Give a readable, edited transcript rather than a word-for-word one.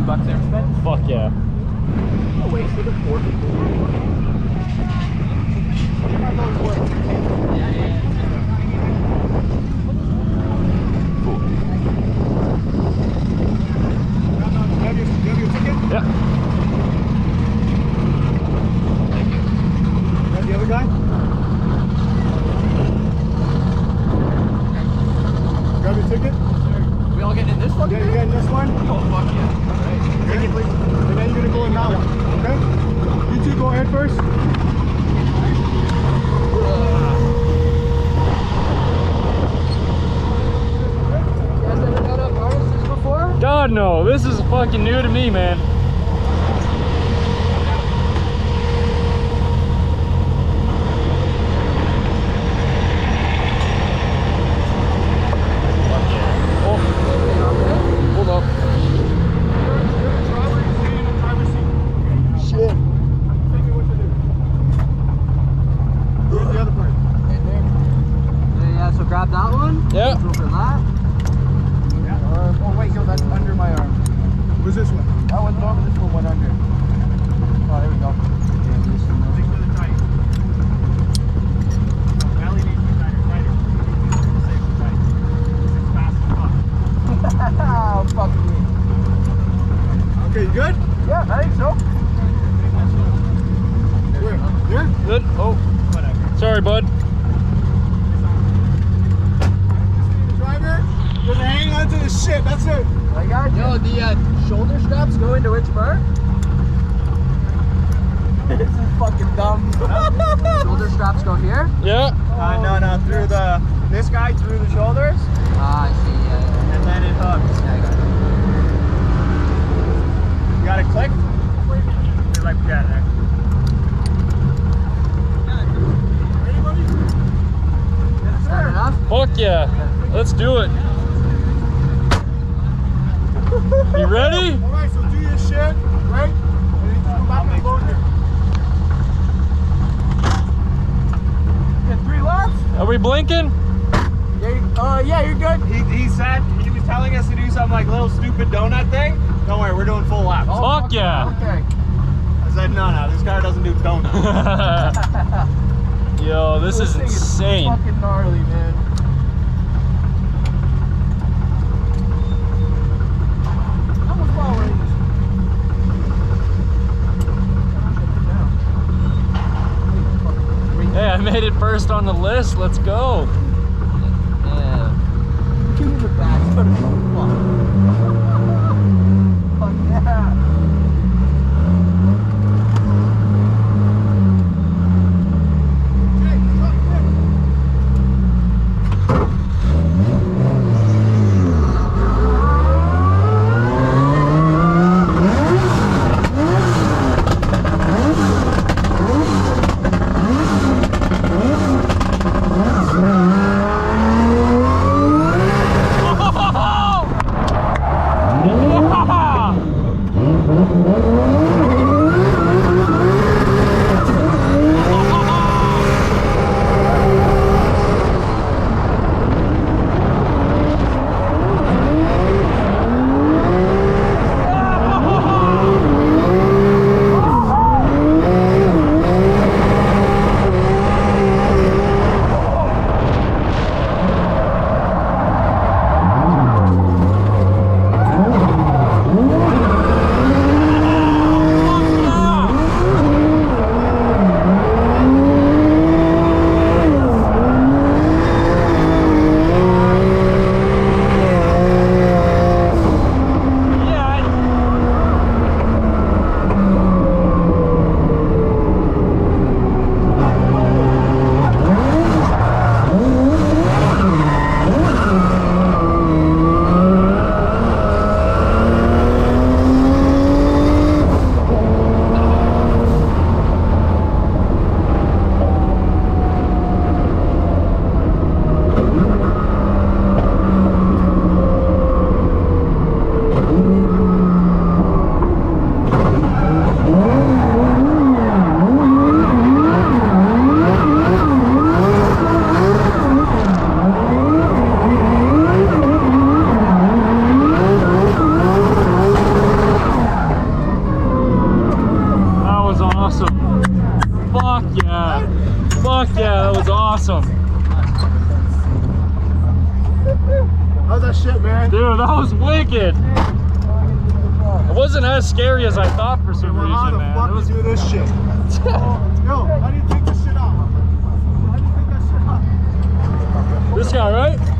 $50 there, spent. Fuck yeah. Oh, wait, so the 4 people. Cool. You have your ticket? Yeah. Thank you. You have the other guy? Grab your ticket? We all getting in this one? Yeah, you getting this one? Oh, fuck yeah. All right. Okay. And then you're gonna go in that one, okay? You two go ahead first. You guys ever got up harnesses before? God no, this is fucking new to me, man. Fuck yeah. Oh, hold up. Shit. Tell me what to do. Where's the other part? Yeah, so grab that one. Yeah. Go for that. Oh wait, no, that's under my arm. Where's this one? That one's over, this one went under. Oh, there we go. Think really tight. Belly needs to be tighter, tighter. Safe and tight. It's fast as fuck. Oh, fuck me. Okay, you good? Yeah, I think so. Where? Here? Good. Oh, Whatever. sorry, bud. Driver, just hang on to the shit, that's it. I got you. Yo, the shoulder straps go into which part? This is fucking dumb. Shoulder straps go here? Yeah. No, through this guy through the shoulders, Ah, I see, yeah. and then it hooks. Yeah, I got it. You got it clicked? You're like, yeah, there. Ready, buddy? Yes, Is that sir. enough? Fuck yeah. Let's do it. You ready? Alright, so do your shit, right? And then just go back and load here. Get 3 laps? Are we blinking? Yeah, you're good. He said, he was telling us to do some like little stupid donut thing. Don't worry, we're doing full laps. Oh, Fuck yeah. Okay. I said, no, this car doesn't do donuts. Yo, this is thing insane. Fucking gnarly, man. How much power is this? Hey, I made it first on the list. Let's go. Yeah. Give me the back. Fuck yeah. Fuck yeah, that was awesome. How's that shit, man? Dude, that was wicked. It wasn't as scary as I thought for some Well, how reason, the man. fuck It was you do this shit? Yo, how do you take this shit off? How do you take that shit off? this guy, right?